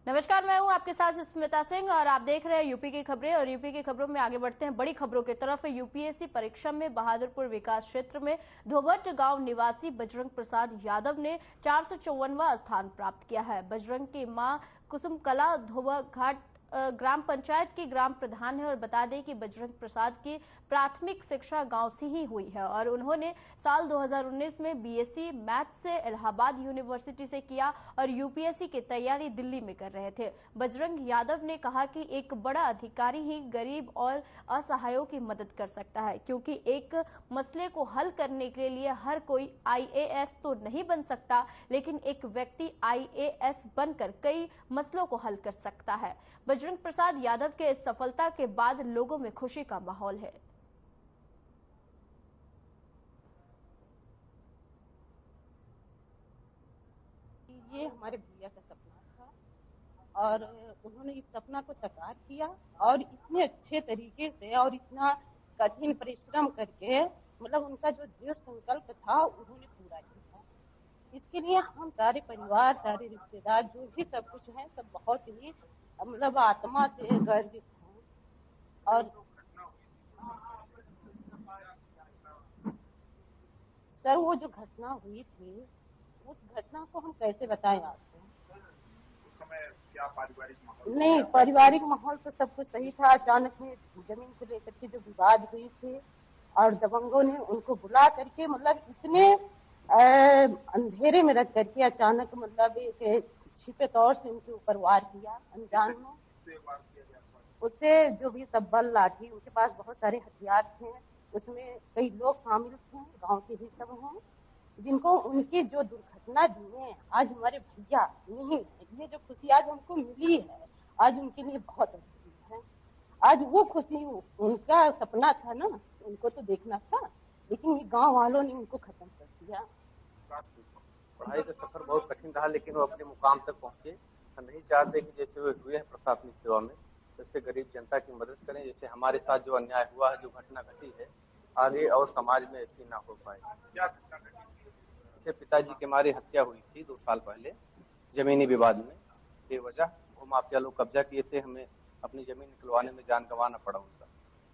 नमस्कार, मैं हूं आपके साथ स्मिता सिंह और आप देख रहे हैं यूपी की खबरें। और यूपी की खबरों में आगे बढ़ते हैं बड़ी खबरों की तरफ। यूपीएससी परीक्षा में बहादुरपुर विकास क्षेत्र में धोबट गांव निवासी बजरंग प्रसाद यादव ने 454वां स्थान प्राप्त किया है। बजरंग की मां कुसुमकला धोबाघाट ग्राम पंचायत की ग्राम प्रधान है और बता दें कि बजरंग प्रसाद की प्राथमिक शिक्षा गांव से ही हुई है और उन्होंने साल 2019 में बीएससी मैथ से इलाहाबाद यूनिवर्सिटी से किया और यूपीएससी की तैयारी दिल्ली में कर रहे थे। बजरंग यादव ने कहा कि एक बड़ा अधिकारी ही गरीब और असहायों की मदद कर सकता है, क्योंकि एक मसले को हल करने के लिए हर कोई आईएएस तो नहीं बन सकता, लेकिन एक व्यक्ति आईएएस बनकर कई मसलों को हल कर सकता है। बजरंग प्रसाद यादव के इस सफलता के बाद लोगों में खुशी का माहौल है। ये हमारे भैया का सपना था और उन्होंने इस सपना को साकार किया और इतने अच्छे तरीके से और इतना कठिन परिश्रम करके मतलब उनका जो दृढ़ संकल्प था उन्होंने पूरा किया। इसके लिए हम सारे परिवार, सारे रिश्तेदार जो भी सब कुछ है, सब बहुत ही मतलब आत्मा से गर्वित हैं। और सर, वो जो घटना हुई थी उस घटना को हम कैसे बताएं आपको? क्या पारिवारिक माहौल? नहीं, पारिवारिक माहौल तो सब कुछ सही था। अचानक में जमीन को लेकर के जो विवाद हुई थी और दबंगों ने उनको बुला करके मतलब इतने अंधेरे में रख करके अचानक मतलब एक छिपे तौर से उनके ऊपर वार किया अनजान में। उससे जो भी सब बल लाठी, उनके पास बहुत सारे हथियार थे, उसमें कई लोग शामिल थे, गांव के ही सब हैं, जिनको उनकी जो दुर्घटना दी है आज हमारे भैया नहीं, ये जो खुशी आज हमको मिली है आज उनके लिए बहुत अच्छी है। आज वो खुशी उनका सपना था ना, उनको तो देखना था, लेकिन ये गांव वालों ने उनको खत्म कर दिया। पढ़ाई का सफर बहुत कठिन रहा, लेकिन वो अपने मुकाम तक पहुंचे। हम नहीं चाहते कि जैसे वो हुए हैं प्रशासनिक सेवा में, जैसे गरीब जनता की मदद करें। जैसे हमारे साथ जो अन्याय हुआ है, जो घटना घटी है, आगे और समाज में ऐसी ना हो पाए। जैसे पिताजी की हमारी हत्या हुई थी 2 साल पहले जमीनी विवाद में, बेवजह वो माफिया लोग कब्जा किए थे, हमें अपनी जमीन निकलवाने में जान गंवाना पड़ा उनका।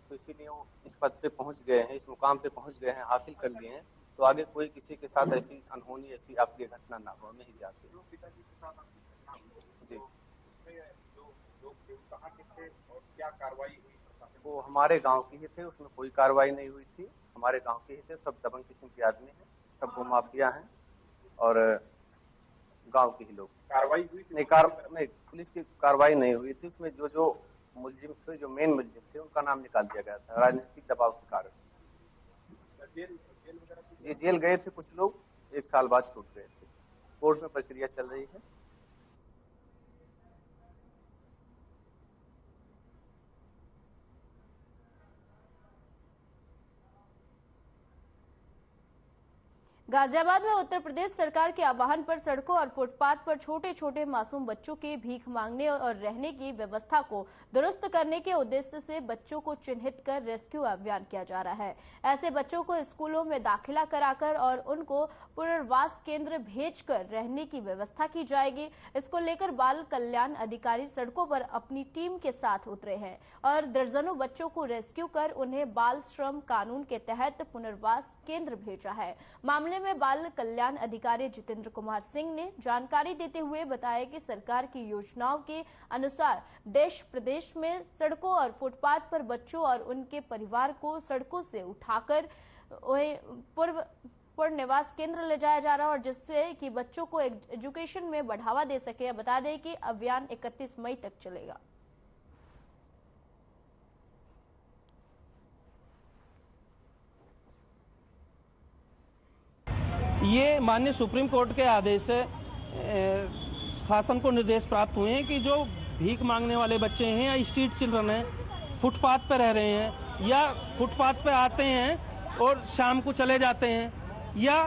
तो इसीलिए वो इस पद पे पहुंच गए हैं, इस मुकाम पे पहुंच गए हैं, हासिल कर लिए हैं। तो आगे कोई किसी के साथ ऐसी अनहोनी, ऐसी आपकी घटना ना हो, हमें ही जाती है। जी, क्या कार्रवाई हुई? वो हमारे गांव के ही थे, उसमें कोई कार्रवाई नहीं हुई थी। हमारे गांव के ही थे, सब दबंग किस्म के आदमी हैं, सब वो माफिया हैं और गांव के ही लोग। कार्रवाई हुई नहीं, पुलिस की कार्रवाई नहीं हुई थी। उसमें जो मुलजिम थे, जो मेन मुलजिम थे, उनका नाम निकाल दिया गया था राजनीतिक दबाव के कारण। ये जेल गए थे कुछ लोग, 1 साल बाद छूट गए थे। कोर्ट में प्रक्रिया चल रही है। गाजियाबाद में उत्तर प्रदेश सरकार के आह्वान पर सड़कों और फुटपाथ पर छोटे छोटे मासूम बच्चों के भीख मांगने और रहने की व्यवस्था को दुरुस्त करने के उद्देश्य से बच्चों को चिन्हित कर रेस्क्यू अभियान किया जा रहा है। ऐसे बच्चों को स्कूलों में दाखिला कराकर और उनको पुनर्वास केंद्र भेजकर रहने की व्यवस्था की जाएगी। इसको लेकर बाल कल्याण अधिकारी सड़कों पर अपनी टीम के साथ उतरे हैं और दर्जनों बच्चों को रेस्क्यू कर उन्हें बाल श्रम कानून के तहत पुनर्वास केंद्र भेजा है। मामले में बाल कल्याण अधिकारी जितेंद्र कुमार सिंह ने जानकारी देते हुए बताया कि सरकार की योजनाओं के अनुसार देश प्रदेश में सड़कों और फुटपाथ पर बच्चों और उनके परिवार को सड़कों से उठाकर पुनर्वास केंद्र ले जाया जा रहा है और जिससे कि बच्चों को एजुकेशन में बढ़ावा दे सके। बता दें कि अभियान 31 मई तक चलेगा। ये माननीय सुप्रीम कोर्ट के आदेश से शासन को निर्देश प्राप्त हुए हैं कि जो भीख मांगने वाले बच्चे हैं या स्ट्रीट चिल्ड्रन हैं, फुटपाथ पर रह रहे हैं या फुटपाथ पर आते हैं और शाम को चले जाते हैं, या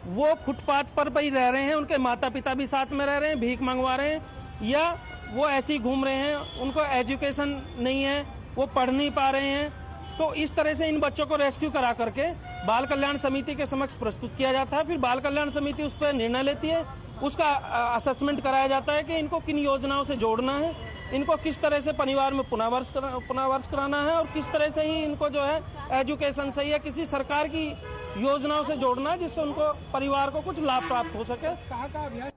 वो फुटपाथ पर ही रह रहे हैं, उनके माता पिता भी साथ में रह रहे हैं, भीख मंगवा रहे हैं, या वो ऐसे ही घूम रहे हैं, उनको एजुकेशन नहीं है, वो पढ़ नहीं पा रहे हैं, तो इस तरह से इन बच्चों को रेस्क्यू करा करके बाल कल्याण समिति के समक्ष प्रस्तुत किया जाता है। फिर बाल कल्याण समिति उस पर निर्णय लेती है, उसका असेसमेंट कराया जाता है कि इनको किन योजनाओं से जोड़ना है, इनको किस तरह से परिवार में पुनर्वास कराना है और किस तरह से ही इनको जो है एजुकेशन से या किसी सरकार की योजनाओं से जोड़ना है जिससे उनको परिवार को कुछ लाभ प्राप्त हो सके। कहाँ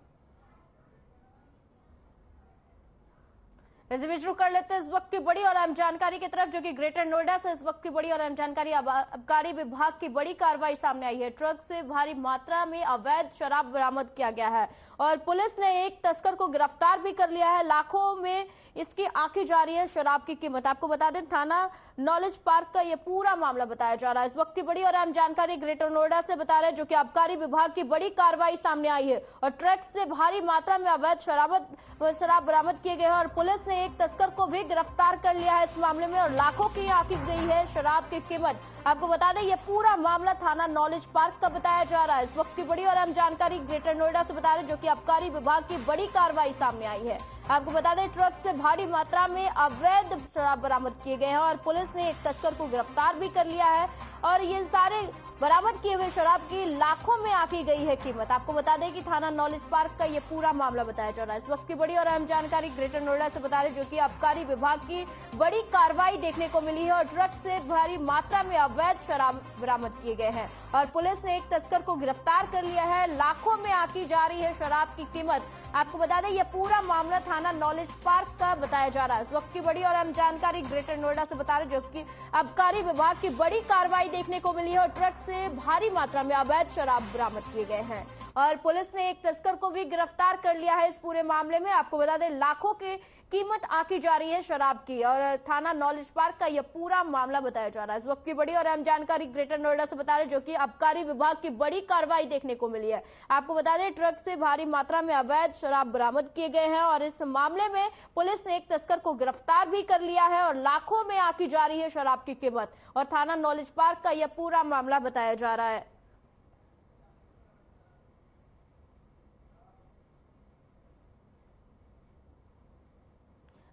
इसी बीच रुक कर लेते हैं इस वक्त की बड़ी और अहम जानकारी की तरफ, जो कि ग्रेटर नोएडा से इस वक्त की बड़ी और अहम जानकारी। आबकारी विभाग की बड़ी कार्रवाई सामने आई है। ट्रक से भारी मात्रा में अवैध शराब बरामद किया गया है और पुलिस ने एक तस्कर को गिरफ्तार भी कर लिया है। लाखों में इसकी आंकी जा रही है शराब की कीमत। आपको बता दें, थाना नॉलेज पार्क का ये पूरा मामला बताया जा रहा है। इस वक्त की बड़ी और अहम जानकारी ग्रेटर नोएडा से बता रहे हैं, जो कि आबकारी विभाग की बड़ी कार्रवाई सामने आई है और ट्रक से भारी मात्रा में अवैध शराब बरामद किए गए हैं और पुलिस ने एक तस्कर को भी गिरफ्तार कर लिया है इस मामले में और लाखों की आंकी गई है शराब की कीमत। आपको बता दें, ये पूरा मामला थाना नॉलेज पार्क का बताया जा रहा है। इस वक्त की बड़ी और अहम जानकारी ग्रेटर नोएडा से बता रहे हैं, जो कि आबकारी विभाग की बड़ी कार्रवाई सामने आई है। आपको बता दें, ट्रक से भारी मात्रा में अवैध शराब बरामद किए गए हैं और पुलिस ने एक तस्कर को गिरफ्तार भी कर लिया है और ये सारे बरामद किए हुए शराब की लाखों में आंकी गई है कीमत। आपको बता दें कि थाना नॉलेज पार्क का ये पूरा मामला बताया जा रहा है। इस वक्त की बड़ी और अहम जानकारी ग्रेटर नोएडा से बता रहे, जो कि आबकारी विभाग की बड़ी कार्रवाई देखने को मिली है और ट्रक से भारी मात्रा में अवैध शराब बरामद किए गए हैं और पुलिस ने एक तस्कर को गिरफ्तार कर लिया है। लाखों में आंकी जा रही है शराब की कीमत। आपको बता दें, यह पूरा मामला थाना नॉलेज पार्क का बताया जा रहा है। इस वक्त की बड़ी और अहम जानकारी ग्रेटर नोएडा से बता रहे, जो कि आबकारी विभाग की बड़ी कार्रवाई देखने को मिली है और ट्रक से भारी मात्रा में अवैध शराब बरामद किए गए हैं और पुलिस ने एक तस्कर को भी गिरफ्तार कर लिया है इस पूरे मामले में। आपको बता दें, लाखों की कीमत आंकी जा रही है शराब की और थाना नॉलेज पार्क का यह पूरा मामला बताया जा रहा है। इस वक्त की बड़ी और अहम जानकारी ग्रेटर नोएडा से बता रहे, जो कि आबकारी विभाग की बड़ी कार्रवाई देखने को मिली है। आपको बता दें, ट्रक से भारी मात्रा में अवैध शराब बरामद किए गए हैं और इस मामले में पुलिस ने एक तस्कर को गिरफ्तार भी कर लिया है और लाखों में आंकी जा रही है शराब की कीमत और थाना नॉलेज पार्क का यह पूरा मामला बताया जा रहा है।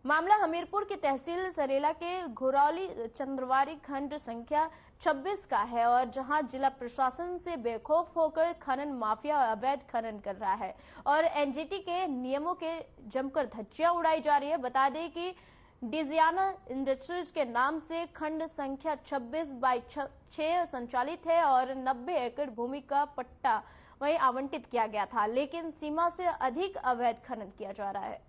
मामला हमीरपुर की तहसील सरेला के घुरौली चंद्रवारी खंड संख्या 26 का है और जहां जिला प्रशासन से बेखौफ होकर खनन माफिया अवैध खनन कर रहा है और एनजीटी के नियमों के जमकर धज्जियां उड़ाई जा रही है। बता दें कि डिजियाना इंडस्ट्रीज के नाम से खंड संख्या 26/6 संचालित है और 90 एकड़ भूमि का पट्टा वहीं आवंटित किया गया था, लेकिन सीमा से अधिक अवैध खनन किया जा रहा है।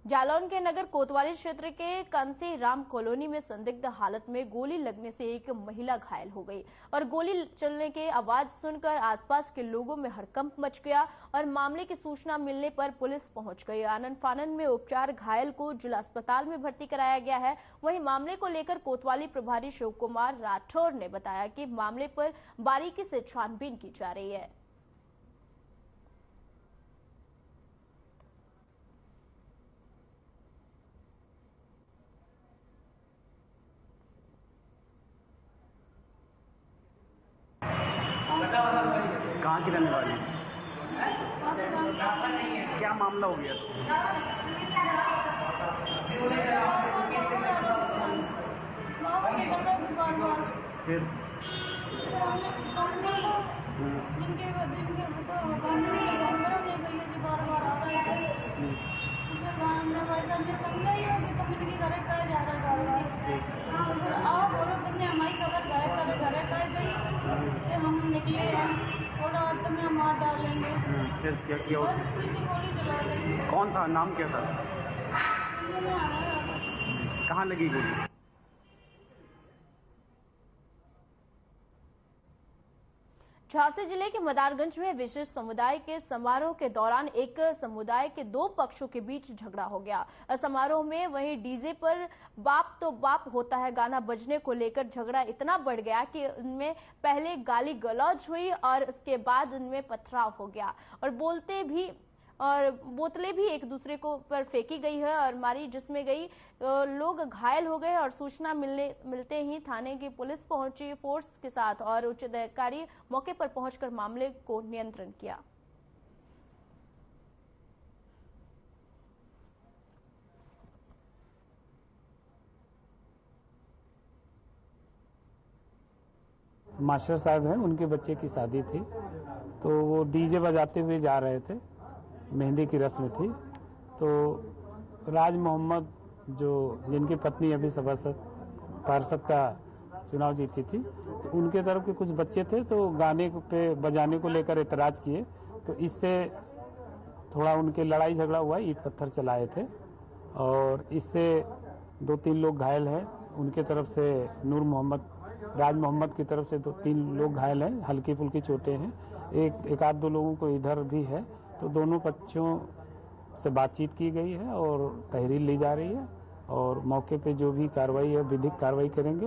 जालौन के नगर कोतवाली क्षेत्र के कंसी राम कॉलोनी में संदिग्ध हालत में गोली लगने से एक महिला घायल हो गई और गोली चलने की आवाज सुनकर आसपास के लोगों में हड़कंप मच गया और मामले की सूचना मिलने पर पुलिस पहुंच गई। आनन फानन में उपचार घायल को जिला अस्पताल में भर्ती कराया गया है। वहीं मामले को लेकर कोतवाली प्रभारी शिव कुमार राठौर ने बताया कि मामले पर बारीकी से छानबीन की जा रही है। कहाँ की रहने वाली? क्या मामला हो गया? फिर हम निकले हैं और रात में हम मार डालेंगे। फिर क्या किया उसने? गोली चला गई। कौन था? नाम क्या था? कहाँ लगी गोली? झांसी जिले के मदारगंज में विशेष समुदाय के समारोह के दौरान एक समुदाय के दो पक्षों के बीच झगड़ा हो गया। समारोह में वहीं डीजे पर बाप तो बाप होता है गाना बजने को लेकर झगड़ा इतना बढ़ गया कि उनमें पहले गाली गलौज हुई और उसके बाद उनमें पथराव हो गया और और बोतलें भी एक दूसरे को पर फेंकी गई है और मारी जिसमें गई लोग घायल हो गए और सूचना मिलते ही थाने की पुलिस पहुंची फोर्स के साथ और उच्च अधिकारी मौके पर पहुंचकर मामले को नियंत्रण किया। मास्टर साहब हैं, उनके बच्चे की शादी थी तो वो डीजे बजाते हुए जा रहे थे, मेहंदी की रस्म थी। तो राज मोहम्मद जो जिनकी पत्नी अभी सभासद पार्षद का चुनाव जीती थी, तो उनके तरफ के कुछ बच्चे थे तो गाने पे बजाने को लेकर एतराज किए, तो इससे थोड़ा उनके लड़ाई झगड़ा हुआ, ईंट पत्थर चलाए थे और इससे 2-3 लोग घायल हैं। उनके तरफ से नूर मोहम्मद, राज मोहम्मद की तरफ से 2-3 लोग घायल हैं, हल्की फुल्की चोटें हैं, एक आध 2 लोगों को इधर भी है। तो दोनों बच्चों से बातचीत की गई है और तहरीर ली जा रही है और मौके पे जो भी कार्रवाई है विधिक कार्रवाई करेंगे।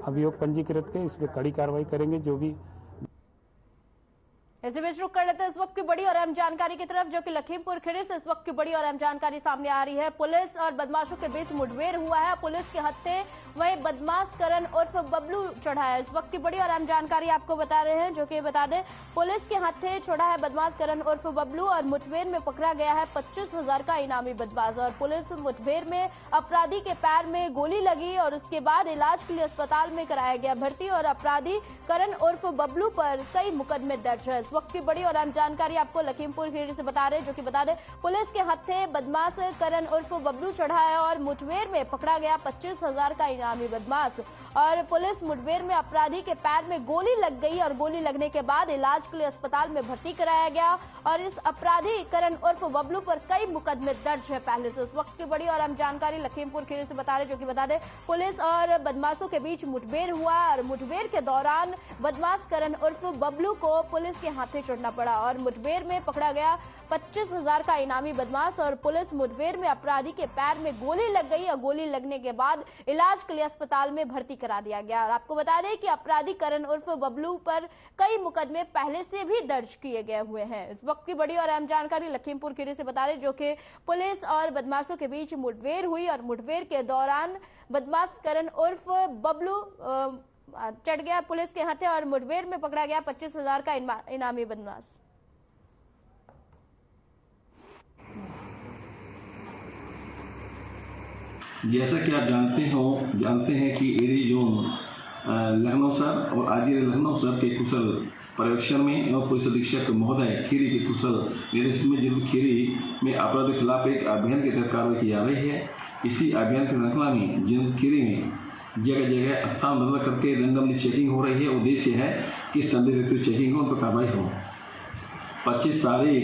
अभियोग पंजीकृत के इस पे कड़ी कार्रवाई करेंगे। जो भी इसी बीच रुक कर लेते हैं इस वक्त की बड़ी और अहम जानकारी की तरफ, जो कि लखीमपुर खीरी से इस वक्त की बड़ी और अहम जानकारी सामने आ रही है। पुलिस और बदमाशों के बीच मुठभेड़ हुआ है, पुलिस के हत्थे वहीं बदमाश करण उर्फ बबलू चढ़ा है। इस वक्त की बड़ी और अहम जानकारी आपको बता रहे हैं, जो कि बता दें पुलिस के हत्थे छोड़ा है बदमाश करण उर्फ बबलू और मुठभेड़ में पकड़ा गया है 25,000 का इनामी बदमाश। और पुलिस मुठभेड़ में अपराधी के पैर में गोली लगी और उसके बाद इलाज के लिए अस्पताल में कराया गया भर्ती और अपराधी करण उर्फ बबलू पर कई मुकदमे दर्ज है। वक्त की बड़ी और अहम जानकारी आपको लखीमपुर खीरी से बता रहे हैं, जो कि बता दें पुलिस के हत्थे बदमाश करण उर्फ बबलू चढ़ा है और मुठभेड़ में पकड़ा गया 25,000 का इनामी बदमाश। और पुलिस मुठभेड़ में अपराधी के पैर में गोली लग गई और गोली लगने के बाद इलाज के लिए अस्पताल में भर्ती कराया गया और इस अपराधी करण उर्फ बबलू पर कई मुकदमे दर्ज है पहले से। इस वक्त की बड़ी और अहम जानकारी लखीमपुर खीरी से बता रहे, जो कि बता दें पुलिस और बदमाशों के बीच मुठभेड़ हुआ और मुठभेड़ के दौरान बदमाश करण उर्फ बबलू को पुलिस के हाथे चढ़ना पड़ा और मुठभेड़ में पकड़ा गया 25,000 का इनामी बदमाश। और पुलिस मुठभेड़ में अपराधी के पैर में गोली लग गई और गोली लगने के बाद इलाज के लिए अस्पताल में भर्ती करा दिया गया। और आपको बता दें कि अपराधी करण उर्फ बबलू पर कई मुकदमे पहले से भी दर्ज किए गए हुए हैं। इस वक्त की बड़ी और अहम जानकारी लखीमपुर खीरी से बता रहे, जो कि पुलिस और बदमाशों के बीच मुठभेड़ हुई और मुठभेड़ के दौरान बदमाश करण उर्फ बबलू चढ़ गया पुलिस के हाथे और मुठभेड़ में पकड़ा गया 25,000 का इनामी बदमाश। जैसा कि आप जानते हैं कि एडी जोन लखनऊ सर और आजीर लखनऊ सर के कुशल पर्यवेक्षण में एवं पुलिस अधीक्षक महोदय खीरी के कुशल निर्देशन में जिला खीरी में अपराध के खिलाफ एक अभियान के तहत कार्रवाई की जा रही है। इसी अभियान की श्रृंखला में जिला खीरी में जगह जगह स्थान बदल करके रैंडमली चेकिंग हो रही है। उद्देश्य है कि संदिग्ध व्यक्ति चेकिंग हो, उन पर कार्रवाई हो। 25 तारीख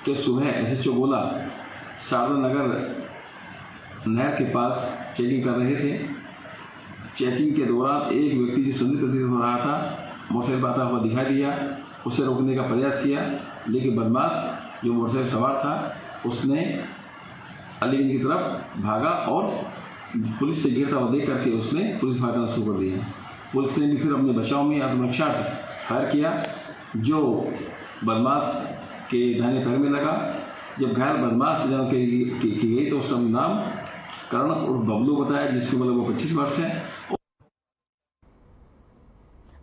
के सुबह SHO गोला शारदा नगर नहर के पास चेकिंग कर रहे थे। चेकिंग के दौरान एक व्यक्ति जो संदिग्ध प्रतीत हो रहा था मोटरसाइकिल पर आता हुआ दिखाई दिया, उसे रोकने का प्रयास किया, लेकिन बदमाश जो मोटरसाइकिल सवार था उसने अलीगंज की तरफ भागा और पुलिस से गिरता हुआ देख करके उसने पुलिस फायर करना शुरू कर दिया। पुलिस ने भी फिर अपने बचाव में आत्मरक्षा फायर किया, जो बदमाश के दाहिने पैर में लगा। जब घायल बदमाश की गई तो उसका नाम करण उर्फ बबलू बताया, जिसकी उम्र वो 25 वर्ष है।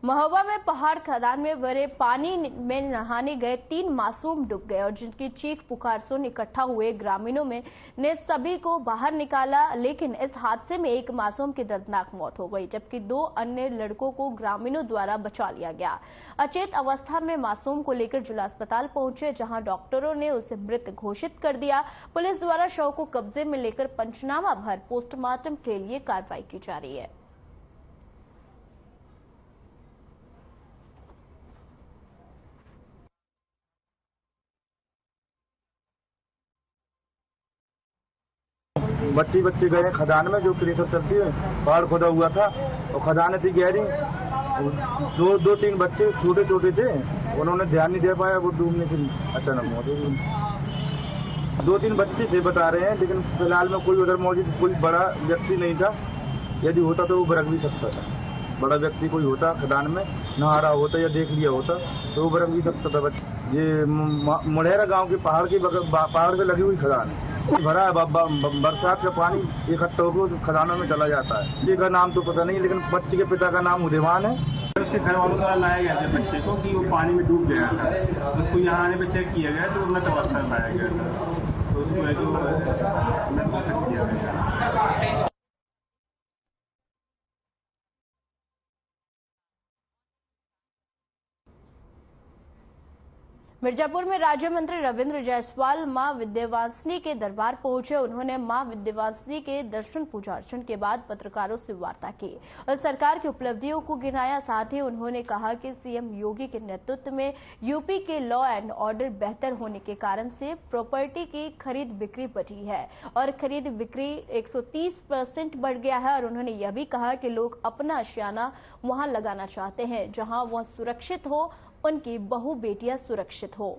महोबा में पहाड़ खदान में भरे पानी में नहाने गए 3 मासूम डूब गए और जिनकी चीख पुकार सुन इकट्ठा हुए ग्रामीणों ने सभी को बाहर निकाला, लेकिन इस हादसे में एक मासूम की दर्दनाक मौत हो गई, जबकि 2 अन्य लड़कों को ग्रामीणों द्वारा बचा लिया गया। अचेत अवस्था में मासूम को लेकर जिला अस्पताल पहुंचे, जहां डॉक्टरों ने उसे मृत घोषित कर दिया। पुलिस द्वारा शव को कब्जे में लेकर पंचनामा भर पोस्टमार्टम के लिए कार्रवाई की जा रही है। बच्चे गए खदान में, जो क्रेशर चलती है, पहाड़ खोदा हुआ था और खदान थी गहरी। 2-3 बच्चे छोटे थे, उन्होंने ध्यान नहीं दे पाया, वो डूबने से अचानक मौत हो गई। 2-3 बच्चे थे बता रहे हैं, लेकिन फिलहाल में कोई उधर मौजूद कोई बड़ा व्यक्ति नहीं था। यदि होता तो वो बरक भी सकता था। बड़ा व्यक्ति कोई होता खदान में नहा रहा होता या देख लिया होता तो वो बरक भी सकता था बच्चे। ये मुड़ेरा गांव के पहाड़ पे लगी हुई खदान भरा है। बरसात का पानी इकट्ठा होकर खदानों में चला जाता है। जी का नाम तो पता नहीं, लेकिन बच्चे के पिता का नाम उदयमान है। उसके घर वालों द्वारा लाया गया था बच्चे को कि वो पानी में डूब गया था। उसको यहाँ आने पर चेक किया गया तो मृत अवस्था में पाया गया था। तो उसको जो मृत घोषित किया गया। मिर्जापुर में राज्य मंत्री रविंद्र जायसवाल मां विद्यावासिनी के दरबार पहुंचे। उन्होंने मां विद्यावासिनी के दर्शन पूजा अर्चन के बाद पत्रकारों से वार्ता की और सरकार की उपलब्धियों को गिनाया। साथ ही उन्होंने कहा कि सीएम योगी के नेतृत्व में यूपी के लॉ एंड ऑर्डर बेहतर होने के कारण से प्रॉपर्टी की खरीद बिक्री बढ़ी है और खरीद बिक्री 130% बढ़ गया है। और उन्होंने यह भी कहा कि लोग अपना आशियाना वहां लगाना चाहते हैं जहां वह सुरक्षित हो, उनकी बहु बेटियां सुरक्षित हो।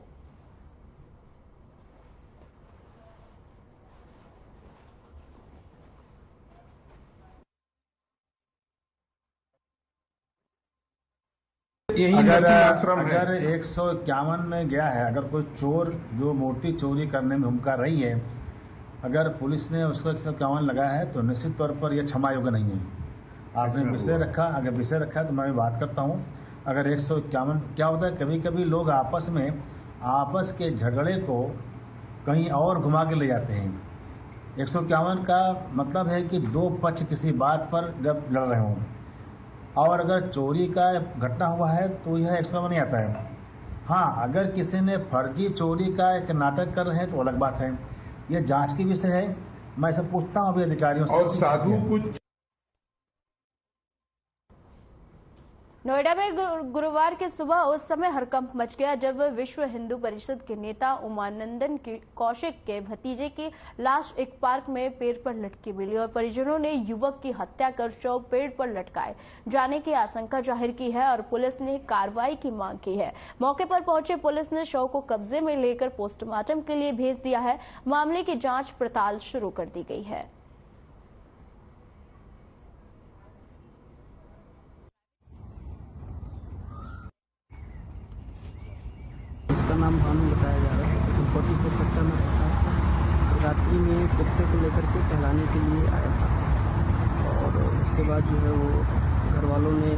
अगर 151 में गया है, अगर कोई चोर जो मोटी चोरी करने में भूमिका रही है, अगर पुलिस ने उसको 151 लगाया है तो निश्चित तौर पर यह क्षमा योग्य नहीं है। आपने विषय रखा, अगर विषय रखा है तो मैं बात करता हूँ। अगर 151 क्या होता है, कभी कभी लोग आपस के झगड़े को कहीं और घुमा के ले जाते हैं। 151 का मतलब है कि दो पक्ष किसी बात पर जब लड़ रहे हों, और अगर चोरी का घटना हुआ है तो यह 151 नहीं आता है। हाँ, अगर किसी ने फर्जी चोरी का एक नाटक कर रहे हैं तो अलग बात है, यह जांच की विषय है। मैं सब पूछता हूँ अभी अधिकारियों से। और साधु कुछ नोएडा में गुरुवार की सुबह उस समय हड़कंप मच गया जब विश्व हिंदू परिषद के नेता उमानंदन कौशिक के भतीजे की लाश एक पार्क में पेड़ पर लटकी मिली और परिजनों ने युवक की हत्या कर शव पेड़ पर लटकाए जाने की आशंका जाहिर की है और पुलिस ने कार्रवाई की मांग की है। मौके पर पहुंचे पुलिस ने शव को कब्जे में लेकर पोस्टमार्टम के लिए भेज दिया है। मामले की जांच पड़ताल शुरू कर दी गई है। इसका नाम भानु बताया जा रहा है। तो 44 सेक्टर में रहता है। रात्रि में कुत्ते को लेकर के टहलाने के लिए आया था और उसके बाद जो है वो घर वालों ने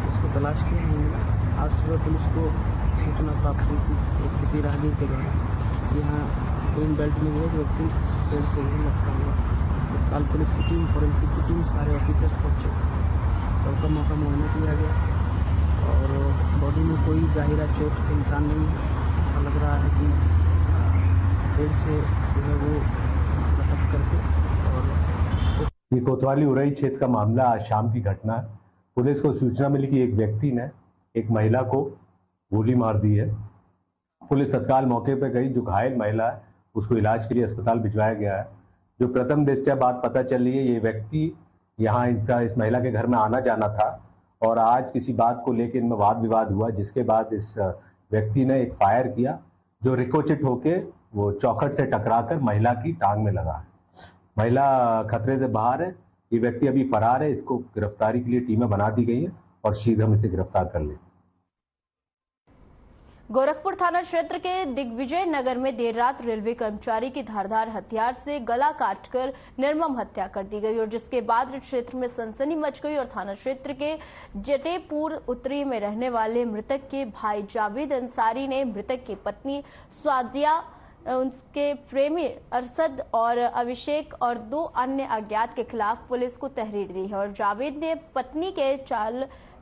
उसको तलाश किया, नहीं मिला। आज सुबह पुलिस को सूचना प्राप्त हुई कि किसी राहगीर के घर यहाँ ग्रीन बेल्ट में एक व्यक्ति पेड़ से ही लटका हुआ। तत्काल पुलिस की टीम, फॉरेंसिक की टीम, सारे ऑफिसर्स पहुँचे। सबका मौका मुआयना किया गया और बॉडी में कोई जाहिरा चोट के निशान नहीं है। ऐसा लग रहा है कि पेड़ से जो है वो लटक करके। और ये कोतवाली उरई क्षेत्र का मामला आज शाम की घटना है। पुलिस को सूचना मिली कि एक व्यक्ति ने एक महिला को गोली मार दी है। पुलिस तत्काल मौके पर गई। जो घायल महिला है उसको इलाज के लिए अस्पताल भिजवाया गया है। जो प्रथम दृष्टया बात पता चल रही है, ये व्यक्ति यहाँ इस महिला के घर में आना जाना था और आज किसी बात को लेकर इनमें वाद विवाद हुआ, जिसके बाद इस व्यक्ति ने एक फायर किया जो रिकोचिट होके वो चौखट से टकराकर महिला की टांग में लगा। महिला खतरे से बाहर है। ये व्यक्ति अभी फरार है। इसको गिरफ्तारी के लिए टीमें बना दी गई हैं और शीघ्र हम इसे गिरफ्तार कर लेंगे। गोरखपुर थाना क्षेत्र के दिग्विजय नगर में देर रात रेलवे कर्मचारी की धारदार हथियार से गला काटकर निर्मम हत्या कर दी गई और जिसके बाद क्षेत्र में सनसनी मच गई और थाना क्षेत्र के जटेपुर उत्तरी में रहने वाले मृतक के भाई जावेद अंसारी ने मृतक की पत्नी स्वादिया, उनके प्रेमी अरशद और अभिषेक और 2 अन्य अज्ञात के खिलाफ पुलिस को तहरीर दी है और जावेद ने पत्नी के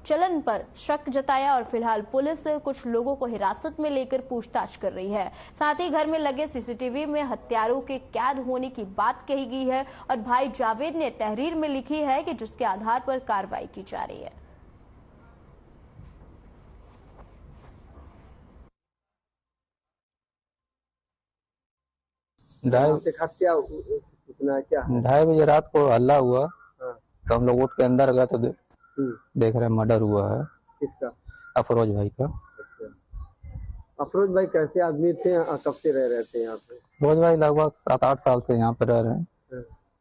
चलन पर शक जताया और फिलहाल पुलिस कुछ लोगों को हिरासत में लेकर पूछताछ कर रही है। साथ ही घर में लगे सीसीटीवी में हत्यारों के कैद होने की बात कही गई है और भाई जावेद ने तहरीर में लिखी है कि जिसके आधार पर कार्रवाई की जा रही है। ढाई बजे रात को हल्ला हुआ तो हम लोग उठ के अंदर गए तो देख रहे मर्डर हुआ है। किसका? अफरोज भाई का। अच्छा, अफरोज भाई कैसे आदमी थे? कब से रह रहे थे यहाँ पे? अफरोज भाई लगभग 7-8 साल से यहाँ पे रह रहे हैं।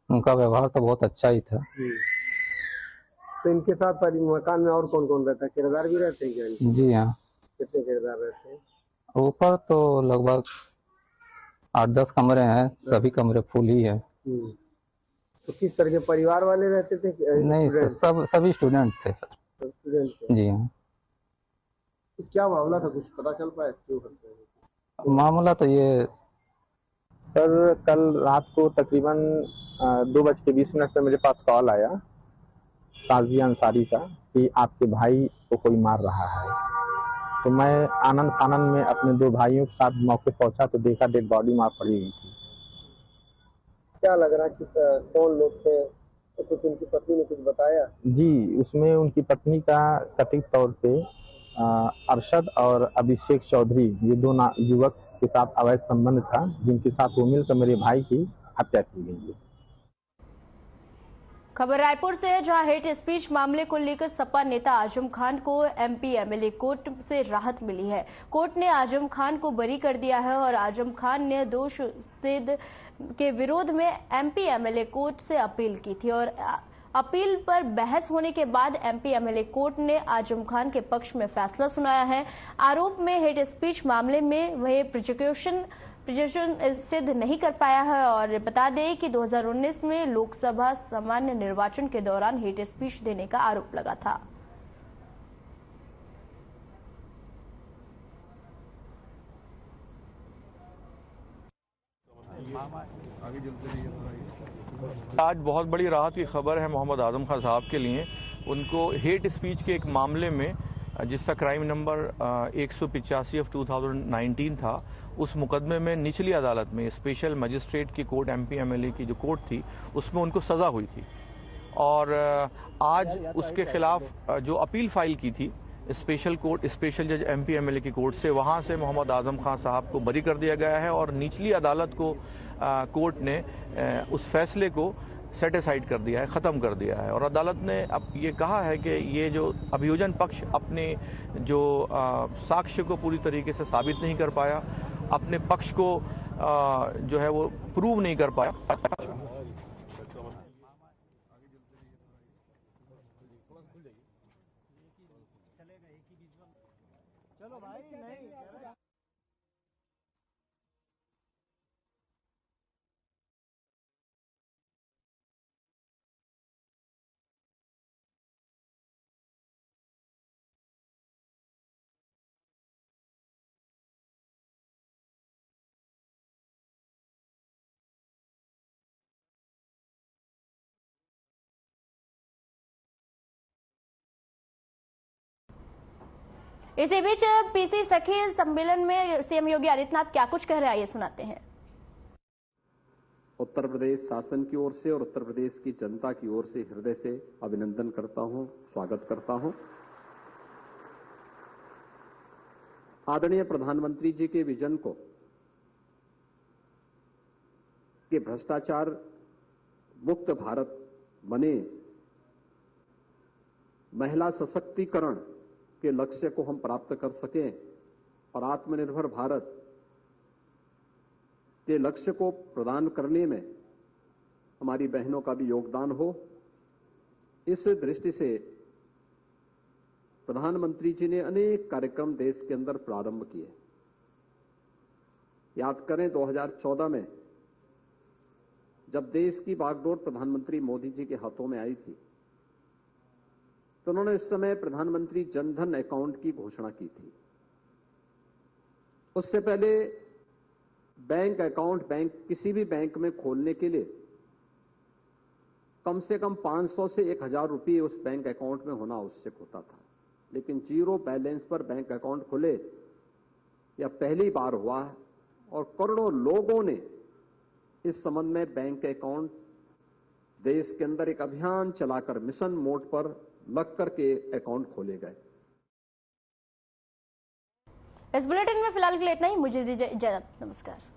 उनका व्यवहार तो बहुत अच्छा ही था। तो इनके साथ मकान में और कौन कौन रहता है? किराएदार भी रहते हैं क्या? जी हाँ। कितने किराएदार रहते हैं? ऊपर तो लगभग 8-10 कमरे हैं, सभी कमरे फुल ही है। तो किस तरह के परिवार वाले रहते थे? नहीं सर, सभी स्टूडेंट थे सर। स्टूडेंट थे। जी हाँ। तो क्या मामला था, कुछ पता चल पाया क्यों करते हैं? मामला तो ये सर, कल रात को तकरीबन 2:20 पे मेरे पास कॉल आया साजिया अंसारी का कि आपके भाई को कोई मार रहा है। तो मैं आनंद फानंद में अपने 2 भाइयों के साथ मौके पहुंचा तो देखा डेड बॉडी वहां पड़ी हुई थी। क्या लग रहा कि कौन लोग थे? तो कुछ उनकी पत्नी ने कुछ बताया? जी, उसमें उनकी पत्नी का कथित तौर पे अरशद और अभिषेक चौधरी, ये 2 युवक के साथ अवैध संबंध था, जिनके साथ वो मिलकर मेरे भाई की हत्या की गई है। खबर रायपुर से है, जहां हेट स्पीच मामले को लेकर सपा नेता आजम खान को एमपी एमएलए कोर्ट से राहत मिली है। कोर्ट ने आजम खान को बरी कर दिया है और आजम खान ने दोष सिद्ध के विरोध में एमपी एमएलए कोर्ट से अपील की थी और अपील पर बहस होने के बाद एमपी एमएलए कोर्ट ने आजम खान के पक्ष में फैसला सुनाया है। आरोप में हेट स्पीच मामले में वह प्रोसिक्यूशन सिद्ध नहीं कर पाया है और बता दें कि 2019 में लोकसभा सामान्य निर्वाचन के दौरान हेट स्पीच देने का आरोप लगा था। आज बहुत बड़ी राहत की खबर है मोहम्मद आजम खान साहब के लिए। उनको हेट स्पीच के एक मामले में, जिसका क्राइम नंबर 185 ऑफ 2019 था, उस मुकदमे में निचली अदालत में स्पेशल मजिस्ट्रेट की कोर्ट एमपी एमएलए की जो कोर्ट थी उसमें उनको सज़ा हुई थी और आज उसके खिलाफ जो अपील फाइल की थी स्पेशल जज एमपी एमएलए की कोर्ट से, वहां से मोहम्मद आजम खान साहब को बरी कर दिया गया है और निचली अदालत को कोर्ट ने उस फैसले को सेटिसाइड कर दिया है, ख़त्म कर दिया है। और अदालत ने अब ये कहा है कि ये जो अभियोजन पक्ष अपने जो साक्ष्य को पूरी तरीके से साबित नहीं कर पाया, अपने पक्ष को जो है वो प्रूव नहीं कर पाया। चलो भाई, नहीं इसी बीच पीसी सखी सम्मेलन में सीएम योगी आदित्यनाथ क्या कुछ कह रहे हैं, ये सुनाते हैं। उत्तर प्रदेश शासन की ओर से और उत्तर प्रदेश की जनता की ओर से हृदय से अभिनंदन करता हूं, स्वागत करता हूं। आदरणीय प्रधानमंत्री जी के विजन को कि भ्रष्टाचार मुक्त भारत बने, महिला सशक्तिकरण के लक्ष्य को हम प्राप्त कर सकें और आत्मनिर्भर भारत के लक्ष्य को प्रदान करने में हमारी बहनों का भी योगदान हो, इस दृष्टि से प्रधानमंत्री जी ने अनेक कार्यक्रम देश के अंदर प्रारंभ किए। याद करें 2014 में जब देश की बागडोर प्रधानमंत्री मोदी जी के हाथों में आई थी, तो उन्होंने उस समय प्रधानमंत्री जनधन अकाउंट की घोषणा की थी। उससे पहले बैंक अकाउंट किसी भी बैंक में खोलने के लिए कम से कम 500 से 1000 रुपये उस बैंक अकाउंट में होना आवश्यक होता था, लेकिन जीरो बैलेंस पर बैंक अकाउंट खुले यह पहली बार हुआ है और करोड़ों लोगों ने इस संबंध में बैंक अकाउंट देश के अंदर एक अभियान चलाकर मिशन मोड पर लग करके अकाउंट खोले गए। इस बुलेटिन में फिलहाल के लिए इतना ही। मुझे दीजिए इजाजत। नमस्कार।